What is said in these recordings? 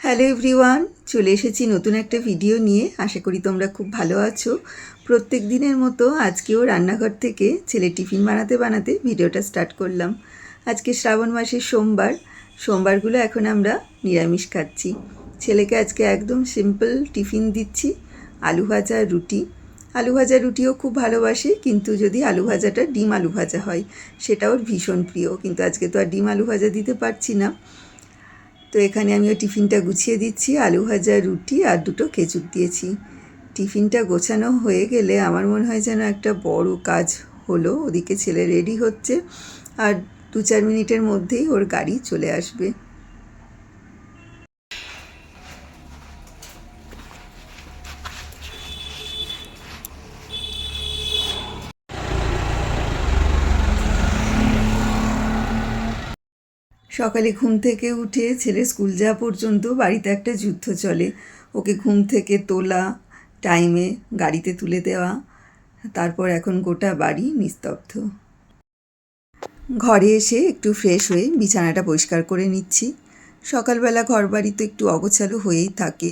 Hello everyone, চলে এসেছি নতুন একটা ভিডিও নিয়ে। আশা করি তোমরা খুব ভালো আছো। প্রত্যেক দিনের মতো আজকেও রান্নাঘর থেকে ছেলে টিফিন বানাতে বানাতে ভিডিওটা স্টার্ট করলাম। আজকে শ্রাবণ মাসের সোমবারগুলো এখন আমরা নিরামিষ খাচ্ছি। ছেলেকে আজকে একদম সিম্পল টিফিন দিচ্ছি, আলু ভাজা আর রুটি। আলু ভাজা রুটিও খুব ভালোবাসে, কিন্তু যদি আলু ভাজাটা ডিম আলু ভাজা হয় সেটা ওর ভীষণ প্রিয়। কিন্তু আজকে তো আর ডিম আলু ভাজা দিতে পারছি না। তো এখানে আমি ওই টিফিনটা গুছিয়ে দিচ্ছি, আলু ভাজা, রুটি আর দুটো খেজুর দিয়েছি। টিফিনটা গোছানো হয়ে গেলে আমার মনে হয় যেন একটা বড় কাজ হলো। ওদিকে ছেলে রেডি হচ্ছে, আর 2-4 মিনিটের মধ্যেই ওর গাড়ি চলে আসবে। সকালে ঘুম থেকে উঠে ছেলে স্কুল যাওয়া পর্যন্ত বাড়িতে একটা যুদ্ধ চলে। ওকে ঘুম থেকে তোলা, টাইমে গাড়িতে তুলে দেওয়া, তারপর এখন গোটা বাড়ি নিস্তব্ধ। ঘরে এসে একটু ফ্রেশ হয়ে বিছানাটা পরিষ্কার করে নিচ্ছি। সকালবেলা ঘরবাড়ি তো একটু অগোছালো হয়েই থাকে।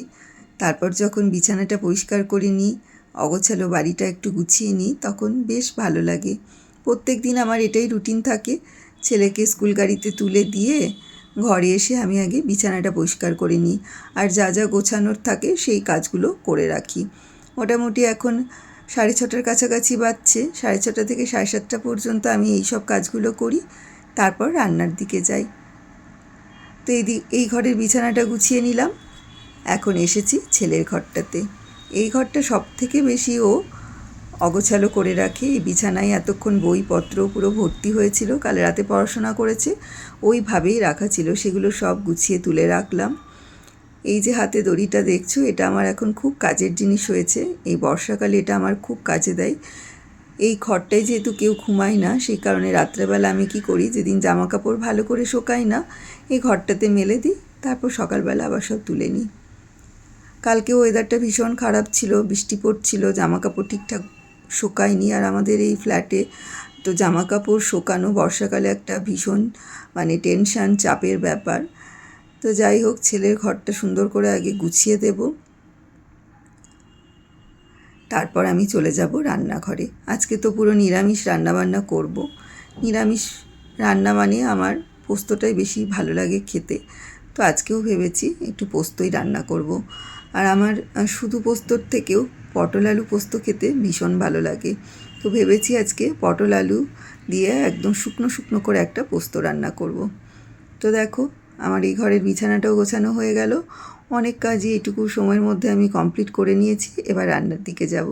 তারপর যখন বিছানাটা পরিষ্কার করে নিই, অগোছালো বাড়িটা একটু গুছিয়ে নিই, তখন বেশ ভালো লাগে। প্রত্যেক দিন আমার এটাই রুটিন থাকে। ছেলেকে স্কুল গাড়িতে তুলে দিয়ে ঘরে এসে আমি আগে বিছানাটা পরিষ্কার করে নিই, আর যা যা গোছানোর থাকে সেই কাজগুলো করে রাখি। মোটামুটি এখন 6:30টার কাছাকাছি বাজছে। 6:30 থেকে 7:30 পর্যন্ত আমি এই সব কাজগুলো করি, তারপর রান্নার দিকে যাই। তো এই ঘরের বিছানাটা গুছিয়ে নিলাম। এখন এসেছি ছেলের ঘরটাতে। এই ঘরটা সব থেকে বেশি ও অগোছালো করে রাখে। এই বিছানায় এতক্ষণ বইপত্র পুরো ভর্তি হয়েছিল, কাল রাতে পড়াশোনা করেছে, ওইভাবেই রাখা ছিল। সেগুলো সব গুছিয়ে তুলে রাখলাম। এই যে হাতে দড়িটা দেখছো, এটা আমার এখন খুব কাজের জিনিস হয়েছে। এই বর্ষাকালে এটা আমার খুব কাজে দেয়। এই ঘরটায় যেহেতু কেউ ঘুমায় না, সেই কারণে রাত্রেবেলা আমি কি করি, যেদিন জামা কাপড় ভালো করে শোকাই না, এই ঘরটাতে মেলে দিই, তারপর সকালবেলা আবার সব তুলে নিই। কালকে ওয়েদারটা ভীষণ খারাপ ছিল, বৃষ্টি পড়ছিল, জামা কাপড় ঠিকঠাক শোকায়নি। আর আমাদের এই ফ্ল্যাটে তো জামা কাপড় শোকানো বর্ষাকালে একটা ভীষণ টেনশান, চাপের ব্যাপার। তো যাই হোক, ছেলের ঘরটা সুন্দর করে আগে গুছিয়ে দেব, তারপর আমি চলে যাব রান্নাঘরে। আজকে তো পুরো নিরামিষ রান্নাবান্না করব। নিরামিষ রান্না মানে আমার পোস্তটাই বেশি ভালো লাগে খেতে। তো আজকেও ভেবেছি একটু পোস্তই রান্না করব। আর আমার শুধু পোস্তর থেকেও পটল আলু পোস্ত খেতে ভীষণ ভালো লাগে। তো ভেবেছি আজকে পটল আলু দিয়ে একদম শুকনো শুকনো করে একটা পোস্ত রান্না করব। তো দেখো, আমার এই ঘরের বিছানাটাও গোছানো হয়ে গেল। অনেক কাজই এইটুকু সময়ের মধ্যে আমি কমপ্লিট করে নিয়েছি। এবার রান্নার দিকে যাব।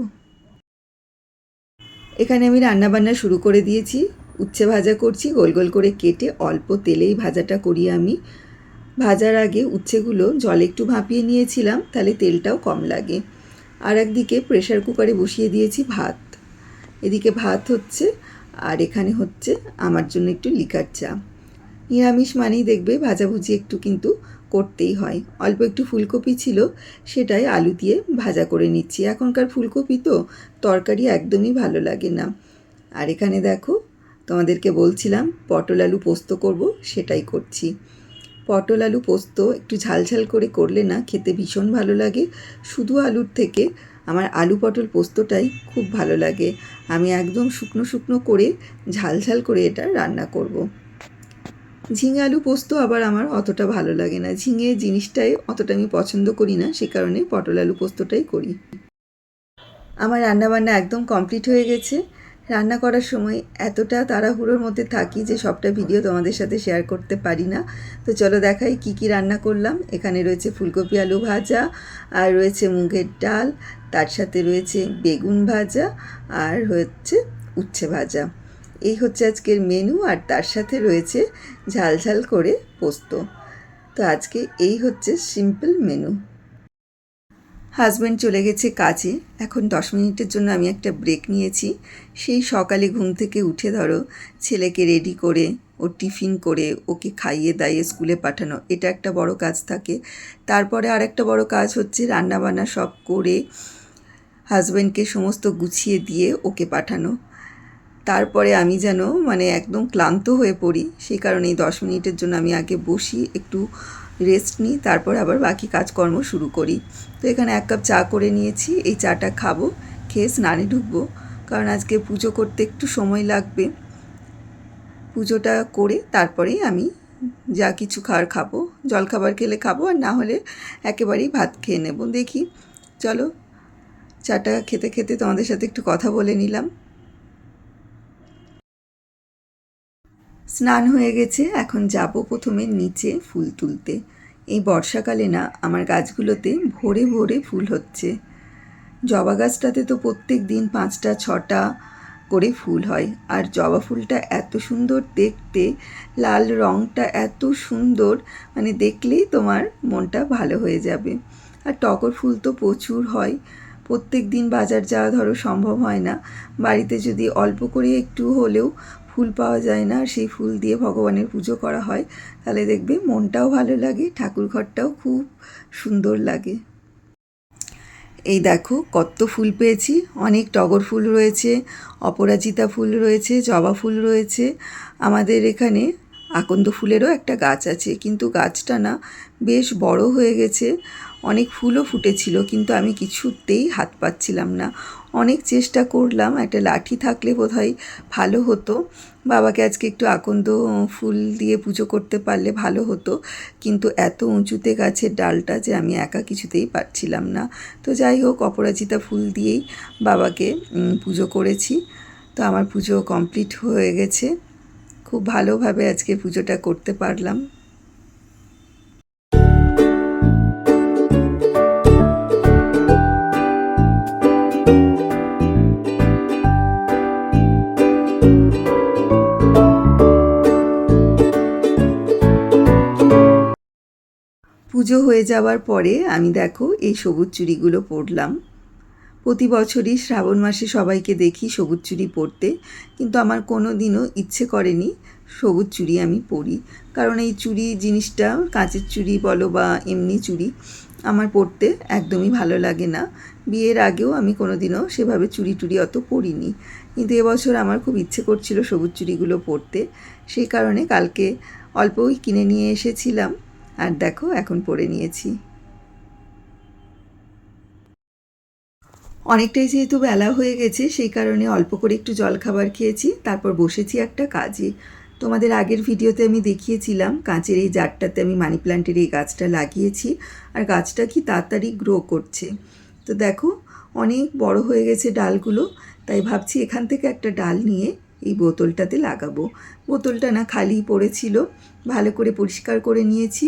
এখানে আমি রান্নাবান্না শুরু করে দিয়েছি। উচ্ছে ভাজা করছি, গোল গোল করে কেটে অল্প তেলেই ভাজাটা করি আমি। ভাজার আগে উচ্ছেগুলো জলে একটু ভাপিয়ে নিয়েছিলাম, তাহলে তেলটাও কম লাগে। আর একদিকে প্রেশার কুকারে বসিয়ে দিয়েছি ভাত। এদিকে ভাত হচ্ছে, আর এখানে হচ্ছে আমার জন্য একটু লিকার চা। নিরামিষ মানেই দেখবে ভাজাভুজি একটু কিন্তু করতেই হয়। অল্প একটু ফুলকপি ছিল, সেটাই আলু দিয়ে ভাজা করে নিচ্ছি। এখনকার ফুলকপি তো তরকারি একদমই ভালো লাগে না। আর এখানে দেখো, তোমাদেরকে বলছিলাম পটল আলু পোস্ত করব, সেটাই করছি। পটল আলু পোস্ত একটু ঝালঝাল করে করলে না খেতে ভীষণ ভালো লাগে। শুধু আলুর থেকে আমার আলু পটল পোস্তটাই খুব ভালো লাগে। আমি একদম শুকনো শুকনো করে ঝালঝাল করে এটা রান্না করব। ঝিঙে আলু পোস্ত আবার আমার অতটা ভালো লাগে না। ঝিঙে জিনিসটাই অতটা আমি পছন্দ করি না, সে কারণে পটল আলু পোস্তটাই করি। আমার রান্নাবান্না একদম কমপ্লিট হয়ে গেছে। রান্না করার সময় এতটা তাড়াহুড়োর মধ্যে থাকি যে সবটা ভিডিও তোমাদের সাথে শেয়ার করতে পারি না। তো চলো দেখাই কি কি রান্না করলাম। এখানে রয়েছে ফুলকপি আলু ভাজা, আর রয়েছে মুগের ডাল, তার সাথে রয়েছে বেগুন ভাজা, আর হচ্ছে উচ্ছে ভাজা। এই হচ্ছে আজকের মেনু, আর তার সাথে রয়েছে ঝাল ঝাল করে পোস্ত। তো আজকে এই হচ্ছে সিম্পল মেনু। হাজব্যান্ড চলে গেছে কাজে। এখন 10 মিনিটের জন্য আমি একটা ব্রেক নিয়েছি। সেই সকালে ঘুম থেকে উঠে ধরো ছেলেকে রেডি করে, ওর টিফিন করে, ওকে খাইয়ে দাইয়ে স্কুলে পাঠানো, এটা একটা বড় কাজ থাকে। তারপরে আরেকটা বড় কাজ হচ্ছে রান্নাবান্না সব করে হাজব্যান্ডকে সমস্ত গুছিয়ে দিয়ে ওকে পাঠানো। তারপরে আমি একদম ক্লান্ত হয়ে পড়ি। সেই কারণে এই 10 মিনিটের জন্য আমি আগে বসি, একটু রেস্ট নিই, তারপর আবার বাকি কাজকর্ম শুরু করি। তো এখানে 1 কাপ চা করে নিয়েছি, এই চাটা খাবো, খেয়ে স্নানে ঢুকবো, কারণ আজকে পুজো করতে একটু সময় লাগবে। পুজোটা করে তারপরেই আমি যা কিছু খাওয়ার খাবো, জলখাবার খেলে খাবো, আর না হলে একেবারেই ভাত খেয়ে নেব। দেখি, চলো চাটা খেতে খেতে তোমাদের সাথে একটু কথা বলে নিলাম। স্নান হয়ে গেছে, এখন যাব প্রথমে নিচে ফুল তুলতে। এই বর্ষাকালে না আমার গাছগুলোতে ভোরে ভোরে ফুল হচ্ছে। জবা গাছটাতে তো প্রত্যেক দিন 5টা 6টা করে ফুল হয়, আর জবা ফুলটা এত সুন্দর দেখতে, লাল রঙটা এত সুন্দর, মানে দেখলেই তোমার মনটা ভালো হয়ে যাবে। আর টগর ফুল তো প্রচুর হয়, প্রত্যেক দিন বাজার যাওয়া ধরো সম্ভব হয় না, বাড়িতে যদি অল্প করে একটু হলেও ফুল পাওয়া যায় না, আর সেই ফুল দিয়ে ভগবানের পুজো করা হয়, তাহলে দেখবে মনটাও ভালো লাগে, ঠাকুর ঘরটাও খুব সুন্দর লাগে। এই দেখো কত ফুল পেয়েছি, অনেক টগর ফুল রয়েছে, অপরাজিতা ফুল রয়েছে, জবা ফুল রয়েছে। আমাদের এখানে আকন্দ ফুলেরও একটা গাছ আছে, কিন্তু গাছটা না বেশ বড় হয়ে গেছে, অনেক ফুলও ফুটেছিল, কিন্তু আমি কিছুতেই হাত পাচ্ছিলাম না। অনেক চেষ্টা করলাম, একটা লাঠি থাকলে বোধহয় ভালো হতো, বাবাকে আজকে একটু আকন্দ ফুল দিয়ে পুজো করতে পারলে ভালো হতো, কিন্তু এত উঁচুতে গাছের ডালটা যে আমি একা কিছুতেই পারছিলাম না। তো যাই হোক, অপরাজিতা ফুল দিয়েই বাবাকে পুজো করেছি। তো আমার পুজো কমপ্লিট হয়ে গেছে, খুব ভালোভাবে আজকে পুজোটা করতে পারলাম। পুজো হয়ে যাওয়ার পরে আমি দেখো এই সবুজ চুড়িগুলো পরলাম। প্রতি বছরই শ্রাবণ মাসে সবাইকে দেখি সবুজ চুড়ি পরতে, কিন্তু আমার কোনো দিনও ইচ্ছে করেনি সবুজ চুড়ি আমি পরি, কারণ এই চুড়ি জিনিসটা, কাঁচের চুড়ি বলো বা এমনি চুড়ি, আমার পরতে একদমই ভালো লাগে না। বিয়ের আগেও আমি কোনো দিনও সেভাবে চুড়ি টুড়ি অত পরিনি, কিন্তু এবছর আমার খুব ইচ্ছে করছিল সবুজ চুড়িগুলো পরতে, সেই কারণে কালকে অল্পই কিনে নিয়ে এসেছিলাম, আর দেখো এখন পরে নিয়েছি। অনেকটাই যেহেতু বেলা হয়ে গেছে, সেই কারণে অল্প করে একটু জলখাবার খেয়েছি, তারপর বসেছি একটা কাজে। তোমাদের আগের ভিডিওতে আমি দেখিয়েছিলাম কাঁচের এই জারটাতে আমি মানি প্ল্যান্টের এই গাছটা লাগিয়েছি, আর গাছটা কি তাড়াতাড়ি গ্রো করছে। তো দেখো অনেক বড় হয়ে গেছে ডালগুলো, তাই ভাবছি এখান থেকে একটা ডাল নিয়ে এই বোতলটাতে লাগাবো। বোতলটা না খালি পড়েছিল, ভালো করে পরিষ্কার করে নিয়েছি,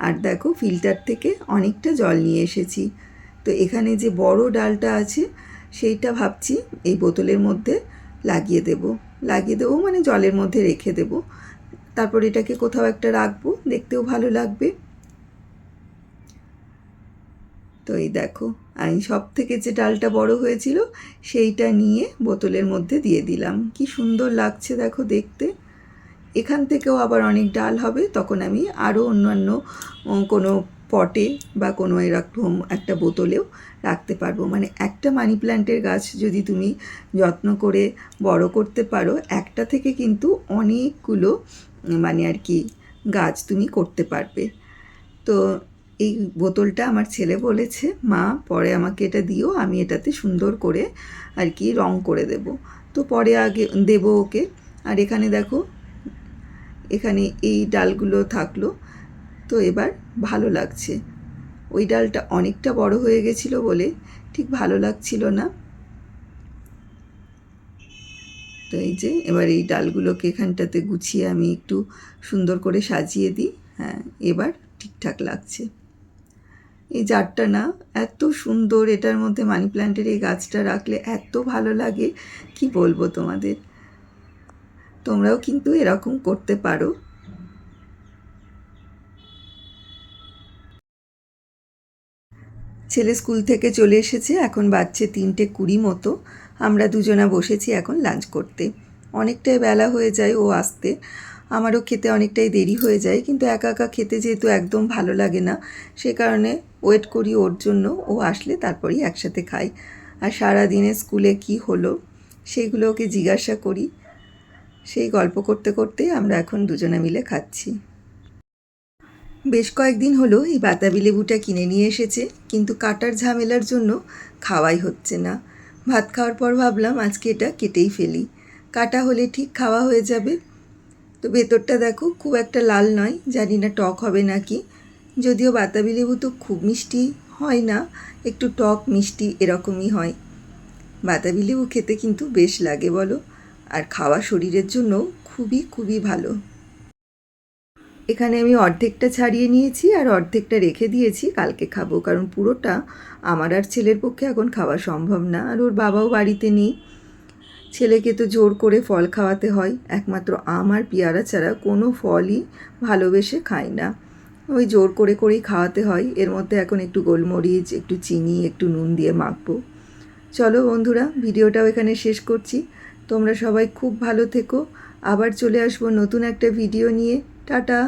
আর দেখো ফিল্টার থেকে অনেকটা জল নিয়ে এসেছি। তো এখানে যে বড় ডালটা আছে সেইটা ভাবছি এই বোতলের মধ্যে লাগিয়ে দেবো মানে জলের মধ্যে রেখে দেব, তারপর এটাকে কোথাও একটা রাখবো, দেখতেও ভালো লাগবে। তো এই দেখো আমি সব থেকে যে ডালটা বড় হয়েছিল সেইটা নিয়ে বোতলের মধ্যে দিয়ে দিলাম, কি সুন্দর লাগছে দেখো দেখতে। এখান থেকেও আবার অনেক ডাল হবে, তখন আমি আরও অন্যান্য কোনো পটে বা কোনো এরকম একটা বোতলেও রাখতে পারবো। মানে একটা মানি প্ল্যান্টের গাছ যদি তুমি যত্ন করে বড় করতে পারো, একটা থেকে কিন্তু অনেকগুলো মানে আর কি গাছ তুমি করতে পারবে। তো এই বোতলটা আমার ছেলে বলেছে, মা পরে আমাকে এটা দিও, আমি এটাতে সুন্দর করে আর কি রং করে দেব। তো পরে আগে দেব ওকে। আর এখানে দেখো, এখানে এই ডালগুলো থাকলো, তো এবার ভালো লাগছে। ওই ডালটা অনেকটা বড় হয়ে গেছিলো বলে ঠিক ভালো লাগছিল না। তো এই যে এবার এই ডালগুলোকে এখানটাতে গুছিয়ে আমি একটু সুন্দর করে সাজিয়ে দিই। হ্যাঁ, এবার ঠিকঠাক লাগছে। এই জারটা না এত সুন্দর, এটার মধ্যে মানি প্ল্যান্টের এই গাছটা রাখলে এত ভালো লাগে, কি বলবো তোমাদের। তোমরাও কিন্তু এরকম করতে পারো। ছেলে স্কুল থেকে চলে এসেছে, এখন বাজছে 3:20 মতো। আমরা দুজনা বসেছি এখন লাঞ্চ করতে। অনেকটাই বেলা হয়ে যায় ও আসতে, আমারও খেতে অনেকটাই দেরি হয়ে যায়, কিন্তু একা একা খেতে যেহেতু একদম ভালো লাগে না, সে কারণে ওয়েট করি ওর জন্য, ও আসলে তারপরেই একসাথে খাই। আর সারা দিনে স্কুলে কি হলো সেইগুলো ওকে জিজ্ঞাসা করি, সেই গল্প করতে করতেই আমরা এখন দুজনে মিলে খাচ্ছি। বেশ কয়েকদিন হলো এই বাতাবি লেবুটা কিনে নিয়ে এসেছে, কিন্তু কাটার ঝামেলার জন্য খাওয়াই হচ্ছে না। ভাত খাওয়ার পর ভাবলাম আজকে এটা কেটেই ফেলি, কাটা হলে ঠিক খাওয়া হয়ে যাবে। তো ভেতরটা দেখো, খুব একটা লাল নয়, জানি না টক হবে নাকি। যদিও বাতাবি লেবু তো খুব মিষ্টি হয় না, একটু টক মিষ্টি এরকমই হয়। বাতাবি লেবু খেতে কিন্তু বেশ লাগে বলো, আর খাওয়া শরীরের জন্য খুবই খুবই ভালো। এখানে আমি অর্ধেকটা ছাড়িয়ে নিয়েছি আর অর্ধেকটা রেখে দিয়েছি, কালকে খাবো, কারণ পুরোটা আমার আর ছেলের পক্ষে এখন খাওয়া সম্ভব না, আর ওর বাবাও বাড়িতে নেই। ছেলেকে তো জোর করে ফল খাওয়াতে হয়, একমাত্র আম আর পেয়ারা ছাড়া কোনো ফলই ভালোবেসে খায় না, ওই জোর করে করেই খাওয়াতে হয়। এর মধ্যে এখন একটু গোলমরিচ, একটু চিনি, একটু নুন দিয়ে মাখবো। চলো বন্ধুরা, ভিডিওটাও এখানে শেষ করছি। তোমরা সবাই খুব ভালো থেকো, আবার চলে আসবো নতুন একটা ভিডিও নিয়ে। টাটা।